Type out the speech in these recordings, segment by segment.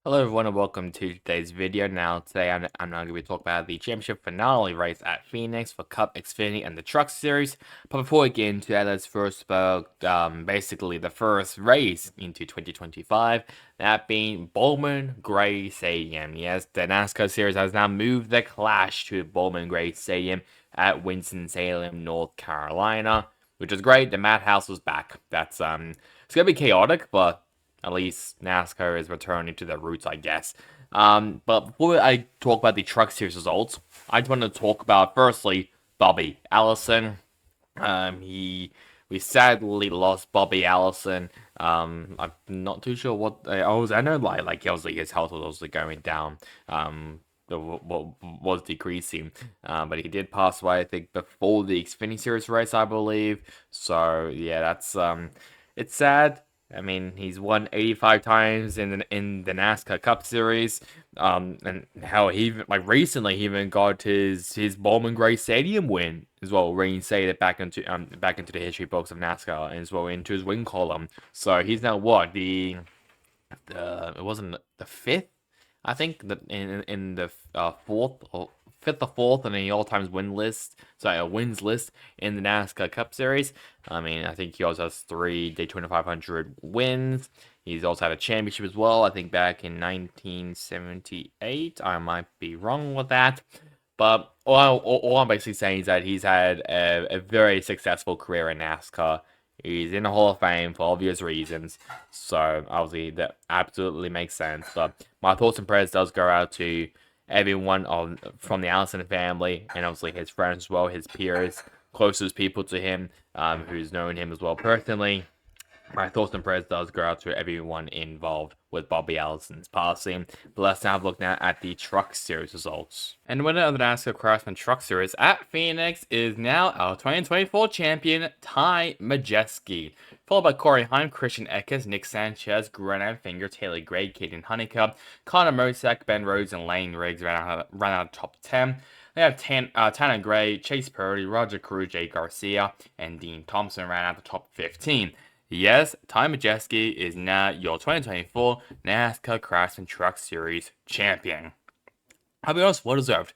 Hello everyone and welcome to today's video. Now today I'm going to be talking about the championship finale race at Phoenix for Cup, Xfinity, and the Truck Series. But before we get into that, let's first about basically the first race into 2025, that being Bowman Gray Stadium. Yes, the NASCAR Series has now moved the Clash to Bowman Gray Stadium at Winston-Salem, North Carolina, which is great. The Madhouse was back. That's it's gonna be chaotic, but at least NASCAR is returning to their roots, I guess. But before I talk about the Truck Series results, I just want to talk about firstly Bobby Allison. He We sadly lost Bobby Allison. I'm not too sure what I know obviously his health was also going down. Was decreasing, but he did pass away, I think, before the Xfinity Series race, I believe. So yeah, that's it's sad. I mean, he's won 85 times in the NASCAR Cup Series. And how he even recently he even got his Bowman Gray Stadium win as well, reinstated back into the history books of NASCAR and as well into his win column. So he's now what it wasn't the fifth, I think, in the fourth or fifth or fourth in the all-time wins list in the NASCAR Cup Series. I mean, I think he also has 3 Daytona 500 wins. He's also had a championship as well, I think back in 1978. I might be wrong with that. But all I'm basically saying is that he's had a very successful career in NASCAR. He's in the Hall of Fame for obvious reasons. So, obviously, that absolutely makes sense. But my thoughts and prayers does go out to everyone from the Allison family, and obviously his friends as well, his peers, closest people to him, who's known him as well personally. My thoughts and prayers does go out to everyone involved with Bobby Allison's passing. But let's now have a look now at the Truck Series results. And the winner of the NASCAR Craftsman Truck Series at Phoenix is now our 2024 champion, Ty Majeski. Followed by Corey Heim, Christian Eckes, Nick Sanchez, Grenad Finger, Taylor Gray, Caden Honeycutt, Connor Mosack, Ben Rhodes, and Lane Riggs ran out of top 10. They have Tanner Gray, Chase Purdy, Roger Crew, Jay Garcia, and Dean Thompson ran out the top 15. Yes, Ty Majeski is now your 2024 NASCAR Craftsman Truck Series champion. I'll be honest, well deserved.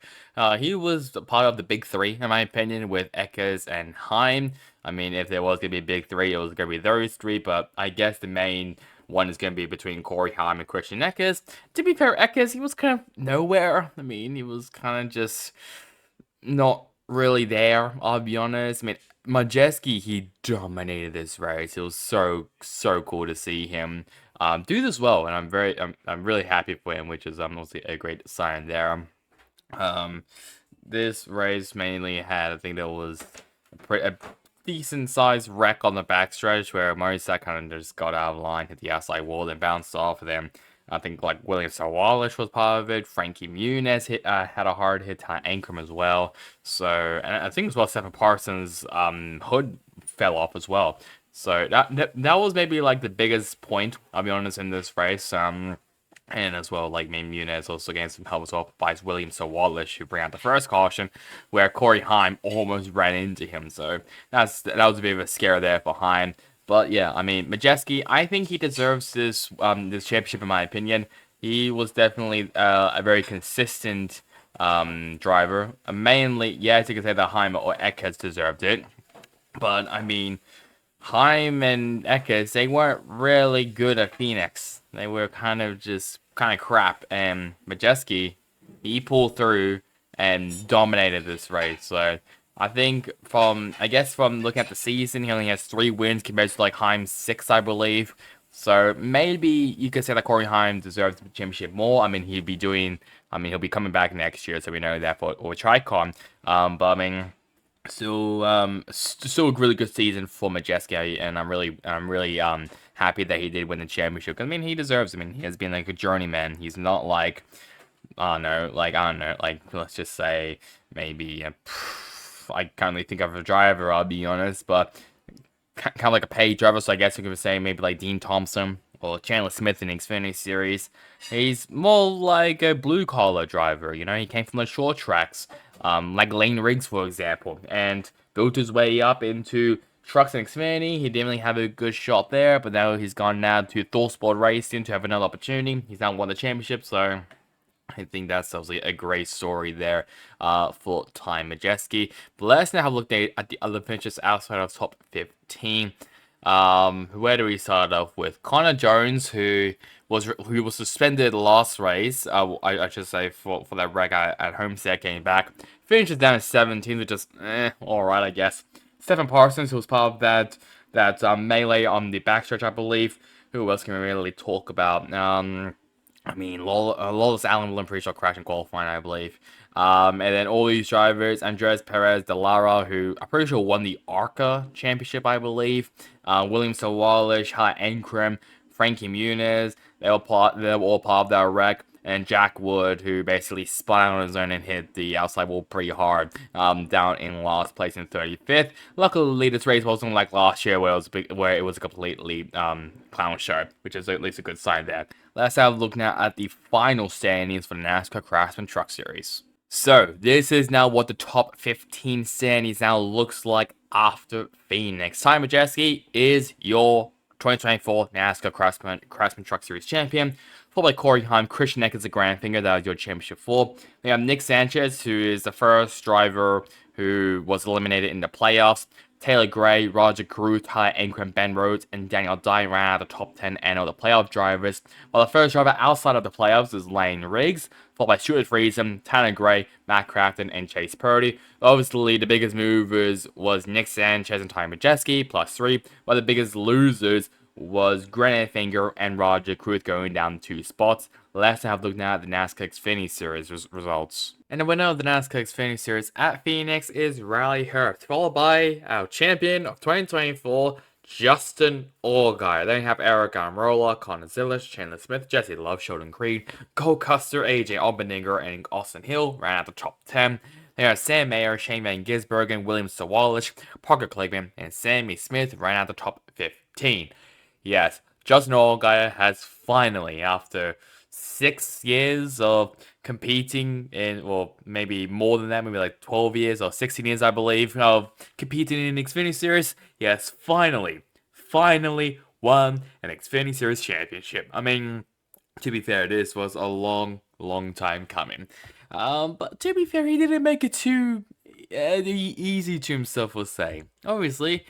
He was part of the big three, in my opinion, with Eckes and Heim. I mean, if there was going to be a big three, it was going to be those three, but I guess the main one is going to be between Corey Heim and Christian Eckes. To be fair, Eckes, he was kind of nowhere. I mean, he was kind of just not really there, I'll be honest. I mean, Majeski, he dominated this race. It was so cool to see him do this well, and I'm really happy for him, which is obviously a great sign there. This race mainly had, I think there was a decent sized wreck on the backstretch where Morisack kind of just got out of line, hit the outside wall, then bounced off of them. I think like William Sawalish was part of it. Frankie Muniz had a hard hit to Ankrum as well. So, and I think as well Stephen Parsons' hood fell off as well. So that was maybe like the biggest point, I'll be honest, in this race. And as well, like maybe Muniz also getting some help as well by William Sawalish, who bring out the first caution, where Corey Heim almost ran into him. So that was a bit of a scare there for Heim. But yeah, I mean, Majeski, I think he deserves this championship in my opinion. He was definitely a very consistent driver. Mainly, yes, you could say that Heim or Eckes deserved it. But I mean, Heim and Eckes, they weren't really good at Phoenix. They were kind of crap. And Majeski, he pulled through and dominated this race. So I think from looking at the season, he only has 3 wins compared to like Heim's 6, I believe. So maybe you could say that Corey Heim deserves the championship more. I mean, he'll be coming back next year, so we know that for Tricon. But I mean, still a really good season for Majeski, and I'm really happy that he did win the championship. 'Cause, I mean, he deserves. I mean, he has been like a journeyman. He's not like I don't know, let's just say maybe I can't really think of a driver, I'll be honest, but kind of like a paid driver, so I guess you could say maybe like Dean Thompson or Chandler Smith in the Xfinity Series. He's more like a blue-collar driver, you know, he came from the short tracks, like Lane Riggs, for example, and built his way up into Trucks and Xfinity, he didn't really have a good shot there, but now he's gone now to Thorsport Racing to have another opportunity. He's now won the championship, so I think that's obviously a great story there for Ty Majeski. But let's now have a look at the other finishers outside of top 15. Where do we start off with? Connor Jones, who was suspended last race. I should say for that wreck at Homestead, came back. Finishes down at 17, which is all right, I guess. Stephen Parsons, who was part of that melee on the backstretch, I believe. Who else can we really talk about? I mean, Lawless Allen will, I'm pretty sure, crash in qualifying, I believe. And then all these drivers, Andres Perez de Lara, who I'm pretty sure won the ARCA championship, I believe. William Sawalish, Hala Enkram, Frankie Muniz, they were all part of that wreck. And Jack Wood, who basically spun out on his own and hit the outside wall pretty hard, down in last place in 35th. Luckily, this race wasn't like last year where it was a completely clown show, which is at least a good sign there. Let's have a look now at the final standings for the NASCAR Craftsman Truck Series. So, this is now what the top 15 standings now looks like after Phoenix. Ty Majeski is your 2024 NASCAR Craftsman Truck Series champion. Followed by Corey Heim, Christian Eckers, the Grandfinger, that was your championship for. We have Nick Sanchez, who is the first driver who was eliminated in the playoffs. Taylor Gray, Roger Cruz, Tyler Ankrum, Ben Rhodes, and Daniel Dye ran out of the top 10 and all the playoff drivers. While the first driver outside of the playoffs is Lane Riggs, followed by Stuart Friesen, Tanner Gray, Matt Crafton, and Chase Purdy. Obviously, the biggest movers was Nick Sanchez and Ty Majeski, +3, while the biggest losers was Granite Finger and Roger Cruz going down 2 spots. Let's have a look now at the NASCAR Xfinity Series results. And the winner of the NASCAR Xfinity Series at Phoenix is Riley Herbst, followed by our champion of 2024, Justin Allgaier. Then you have Eric Almirola, Connor Zillish, Chandler Smith, Jesse Love, Sheldon Creed, Cole Custer, AJ Allmendinger, and Austin Hill ran out the top 10. They are Sam Mayer, Shane Van Gisbergen, William Sawalish, Parker Clegman, and Sammy Smith ran out the top 15. Yes, Justin Allgaier has finally, after 6 years of competing in, well, maybe more than that, maybe like 12 years or 16 years, I believe, of competing in the Xfinity Series, he has finally won an Xfinity Series championship. I mean, to be fair, this was a long time coming. But to be fair, he didn't make it too easy to himself, we'll say. Obviously,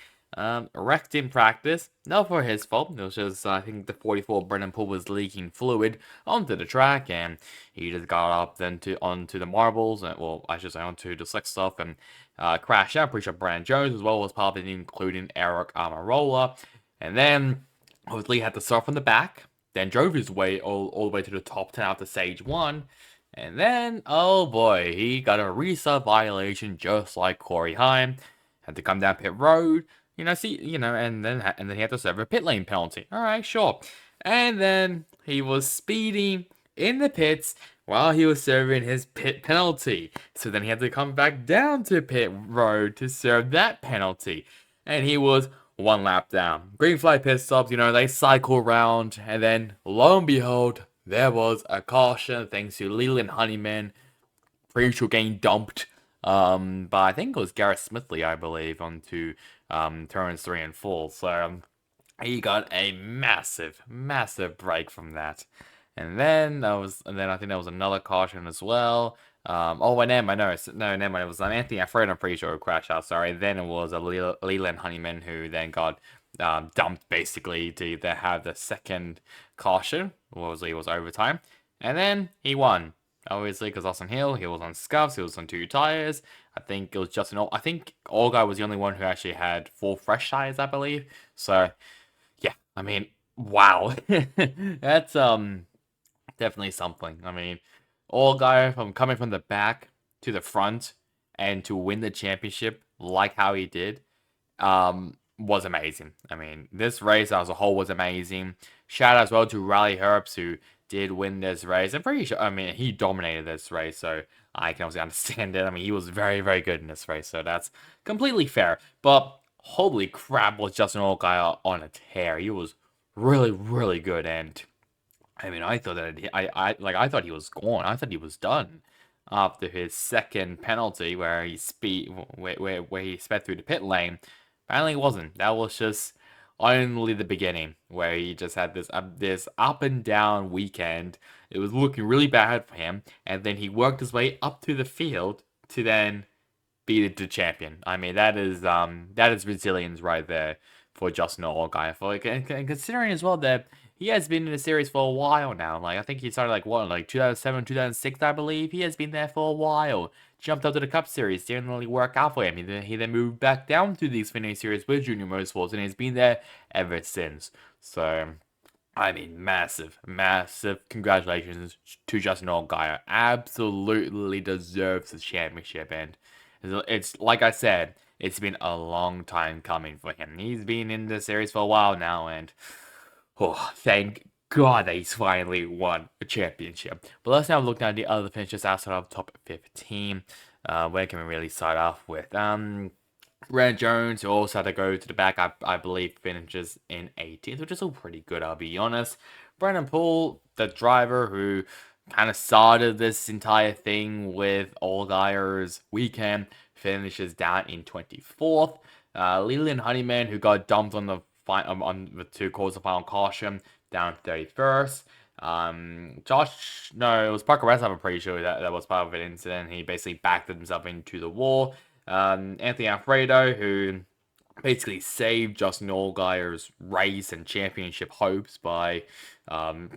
wrecked in practice. Not for his fault. It was just, I think the 44 Brennan Poole was leaking fluid onto the track, and he just got up then onto the marbles, and, well, I should say onto the slick stuff, and crashed out. Pretty sure Brandon Jones as well was part of it, including Eric Almirola. And then, obviously, had to start from the back, then drove his way all the way to the top 10 after stage 1. And then, oh boy, he got a restart violation just like Corey Heim. Had to come down pit road. And then he had to serve a pit lane penalty. All right, sure. And then he was speeding in the pits while he was serving his pit penalty. So then he had to come back down to pit road to serve that penalty. And he was 1 lap down. Green flag pit stops, they cycle around. And then, lo and behold, there was a caution thanks to Leland Honeyman. Pretty sure getting dumped. But I think it was Garrett Smithley, I believe, onto turns 3 and 4. So he got a massive break from that. And then I think there was another caution as well. Never mind. It was Anthony Alfredo, I'm pretty sure, who crashed out. Sorry. Then it was Leland Honeyman who then got dumped basically to have the second caution. It was overtime. And then he won. Obviously, because Austin Hill, he was on scuffs, he was on 2 tires. I think it was I think Allgaier was the only one who actually had 4 fresh tires, I believe. So, yeah, I mean, wow. That's definitely something. I mean, Allgaier from coming from the back to the front and to win the championship like how he did, was amazing. I mean, this race as a whole was amazing. Shout out as well to Riley Herbst, who did win this race. I'm pretty sure, he dominated this race, so I can obviously understand it. I mean, he was very good in this race, so that's completely fair. But holy crap, was Justin Allgaier on a tear. He was really good, and I mean, I thought that I thought he was gone. I thought he was done after his second penalty where he sped through the pit lane. Apparently, it wasn't. That was just only the beginning, where he just had this up and down weekend. It was looking really bad for him, and then he worked his way up to the field to then be the champion. I mean, that is resilience right there for Justin Allgaier. For like, and considering as well that he has been in the series for a while now. Like I think he started like what, like 2007, 2006, I believe. He has been there for a while. Jumped up to the Cup Series, didn't really work out for him. He then moved back down to the Xfinity Series with Junior Motorsports, and he's been there ever since. So I mean, massive, massive congratulations to Justin Allgaier. Absolutely deserves the championship, and it's like I said, it's been a long time coming for him. He's been in the series for a while now, and oh, thank God that he's finally won a championship. But let's now look at the other finishes outside of top 15. Where can we really start off with? Brandon Jones, who also had to go to the back, I believe, finishes in 18th, which is still pretty good, I'll be honest. Brandon Poole, the driver who kind of started this entire thing with Allgaier's weekend, finishes down in 24th. Leland Honeyman, who got dumped on the the two calls of final caution, down 31st. No, it was Parker West, I'm pretty sure that was part of an incident. He basically backed himself into the wall. Anthony Alfredo, who basically saved Justin Allgaier's race and championship hopes by I'm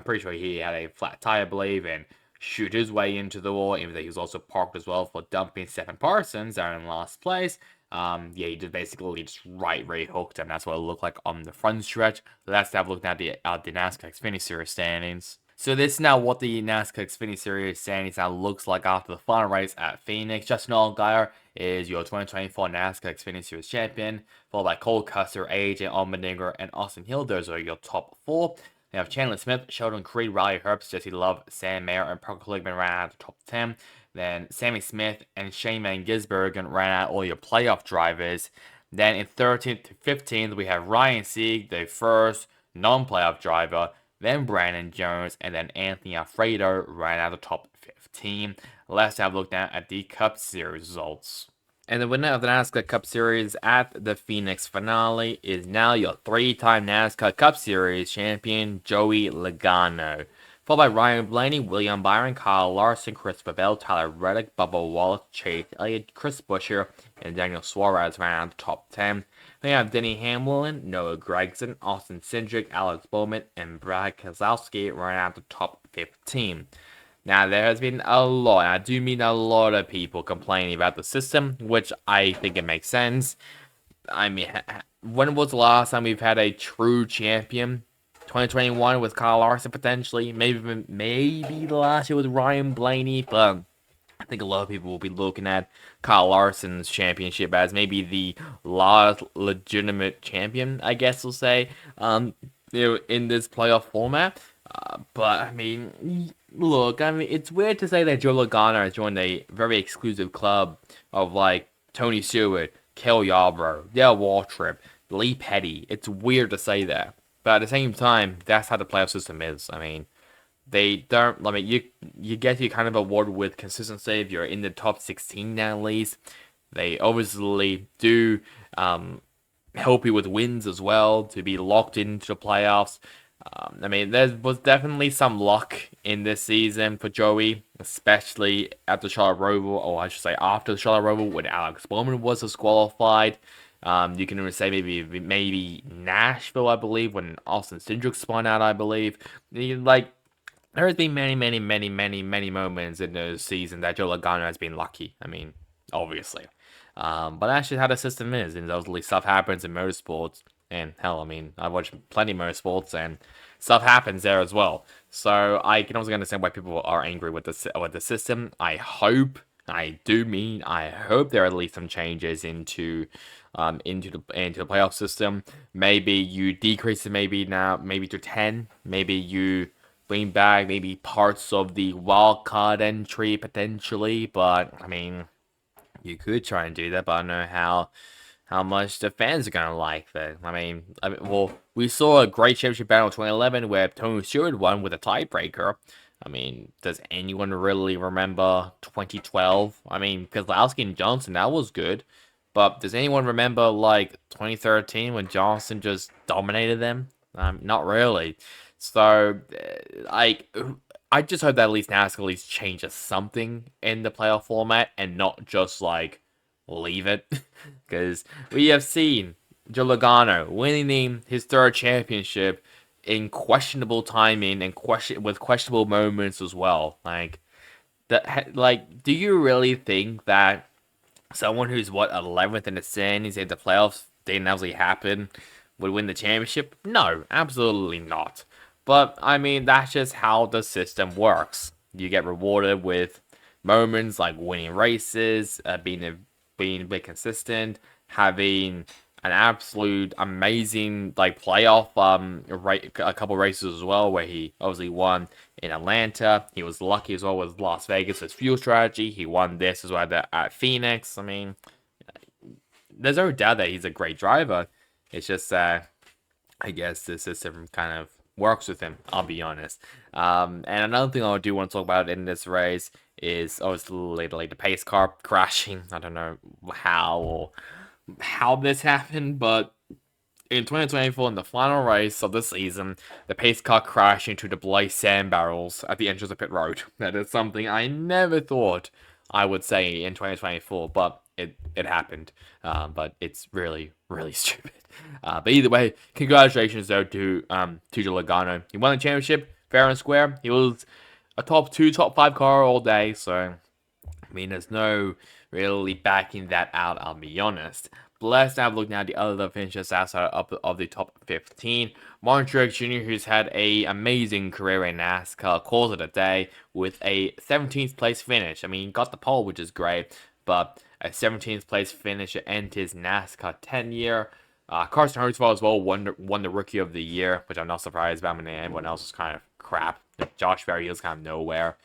pretty sure he had a flat tire, I believe, and shoot his way into the wall, even though he was also parked as well for dumping Stephen Parsons down in last place. Yeah, he just basically just right where he hooked him. That's what it looked like on the front stretch. Let's have a look at the NASCAR Xfinity Series standings. So this is now what the NASCAR Xfinity Series standings now looks like after the final race at Phoenix. Justin Allgaier is your 2024 NASCAR Xfinity Series champion, followed by Cole Custer, AJ Allmendinger, and Austin Hill. Those are your top four. We have Chandler Smith, Sheldon Creed, Riley Herbst, Jesse Love, Sam Mayer, and Parker Kligerman ran out of the top 10. Then Sammy Smith and Shane Van Gisbergen ran out all your playoff drivers. Then in 13th to 15th, we have Ryan Sieg, the first non-playoff driver. Then Brandon Jones, and then Anthony Alfredo ran out of the top 15. Let's have a look now at the Cup Series results. And the winner of the NASCAR Cup Series at the Phoenix finale is now your three-time NASCAR Cup Series champion, Joey Logano. Followed by Ryan Blaney, William Byron, Kyle Larson, Christopher Bell, Tyler Reddick, Bubba Wallace, Chase Elliott, Chris Buescher, and Daniel Suarez ran out the top 10. Then you have Denny Hamlin, Noah Gragson, Austin Cindric, Alex Bowman, and Brad Keselowski ran out the top 15. Now, there has been a lot, I do mean a lot of people complaining about the system, which I think it makes sense. I mean, when was the last time we've had a true champion? 2021 with Kyle Larson potentially. Maybe the last year with Ryan Blaney, but I think a lot of people will be looking at Kyle Larson's championship as maybe the last legitimate champion, I guess we'll say, in this playoff format. But I mean, look, I mean, it's weird to say that Joe Logano has joined a very exclusive club of like Tony Stewart, Cale Yarborough, Dale Waltrip, Lee Petty. It's weird to say that, but at the same time, that's how the playoff system is. I mean, they don't. I mean, you get you kind of awarded with consistency if you're in the top 16 now at least. They obviously do help you with wins as well to be locked into the playoffs. I mean, there was definitely some luck in this season for Joey, especially at the Charlotte Roval, or I should say after the Charlotte Roval when Alex Bowman was disqualified. You can even say maybe Nashville, I believe, when Austin Cindric spun out, I believe. Like, there has been many moments in the season that Joe Logano has been lucky. I mean, obviously. But that's just how the system is, and those stuff happens in motorsports. And hell, I mean, I've watched plenty of motorsports, and stuff happens there as well. So I can also understand why people are angry with the system. I hope there are at least some changes into the playoff system. Maybe you decrease it maybe to 10. Maybe you bring back maybe parts of the wild card entry potentially. But I mean, you could try and do that, but I don't know how much the fans are gonna like that. I mean, well, we saw a great championship battle in 2011 where Tony Stewart won with a tiebreaker. I mean, does anyone really remember 2012? I mean, Keselowski and Johnson, that was good. But does anyone remember like 2013 when Johnson just dominated them? Not really. So, like, I just hope that at least NASCAR at least changes something in the playoff format and not just like leave it, because we have seen Joe Logano winning his third championship in questionable timing and with questionable moments as well. Do you really think that someone who's what 11th in the standings if the playoffs didn't actually happen would win the championship? No, absolutely not. But I mean, that's just how the system works. You get rewarded with moments like winning races, being a bit consistent, having an absolute amazing like playoff a couple races as well where he obviously won in Atlanta. He was lucky as well with Las Vegas, his fuel strategy. He won this as well at Phoenix. I mean, there's no doubt that he's a great driver. It's just I guess the system kind of works with him. I'll be honest. And another thing I do want to talk about in this race is obviously the pace car crashing. I don't know how this happened, but in 2024, in the final race of the season, the pace car crashed into the Blaze sand barrels at the entrance of pit road. That is something I never thought I would say in 2024, but it happened. But it's really, really stupid. But either way, congratulations though to Joe Logano. He won the championship fair and square. He was a top 2, top 5 car all day, so I mean, there's no really backing that out, I'll be honest. But let's now look now at the other finishers outside of the top 15. Martin Truex Jr., who's had an amazing career in NASCAR, calls it a day with a 17th place finish. I mean, he got the pole, which is great, but a 17th place finish to end his NASCAR tenure. Carson Hertzfeld as well won the Rookie of the Year, which I'm not surprised about. I mean, everyone else was kind of crap. Josh Berry, he was kind of nowhere.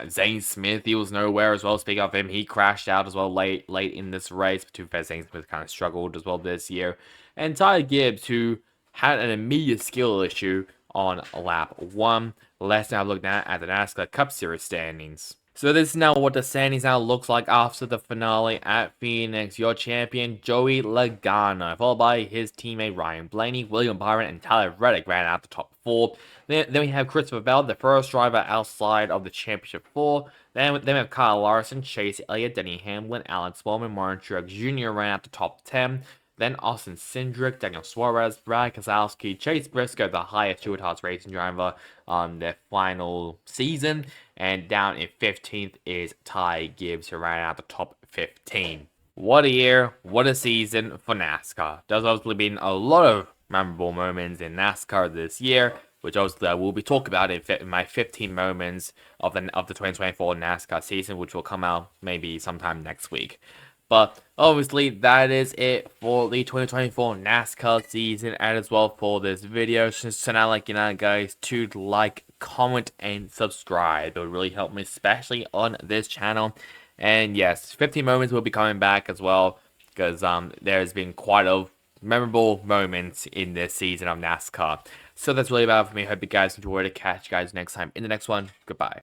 Zane Smith, he was nowhere as well. Speaking of him, he crashed out as well late in this race. But to be fair, Zane Smith kind of struggled as well this year. And Ty Gibbs, who had an immediate skill issue on lap 1. Let's now look now at the NASCAR Cup Series standings. So this is now what the standings now looks like after the finale at Phoenix. Your champion, Joey Logano, followed by his teammate Ryan Blaney, William Byron, and Tyler Reddick ran out the top 4. Then we have Christopher Bell, the first driver outside of the championship 4. Then we have Kyle Larson, Chase Elliott, Denny Hamlin, Alex Bowman, Martin Truex Jr. ran out the top 10. Then Austin Cindric, Daniel Suarez, Brad Keselowski, Chase Briscoe, the highest Stewart-Haas racing driver on their final season. And down in 15th is Ty Gibbs, who ran out the top 15. What a year, what a season for NASCAR. There's obviously been a lot of memorable moments in NASCAR this year, which obviously I will be talking about in my 15 moments of the 2024 NASCAR season, which will come out maybe sometime next week. But obviously, that is it for the 2024 NASCAR season and as well for this video. So now, guys, to like, comment, and subscribe. It would really help me, especially on this channel. And yes, 15 moments will be coming back as well because there's been quite a memorable moments in this season of NASCAR. So that's really about it for me. Hope you guys enjoyed it. Catch you guys next time in the next one. Goodbye.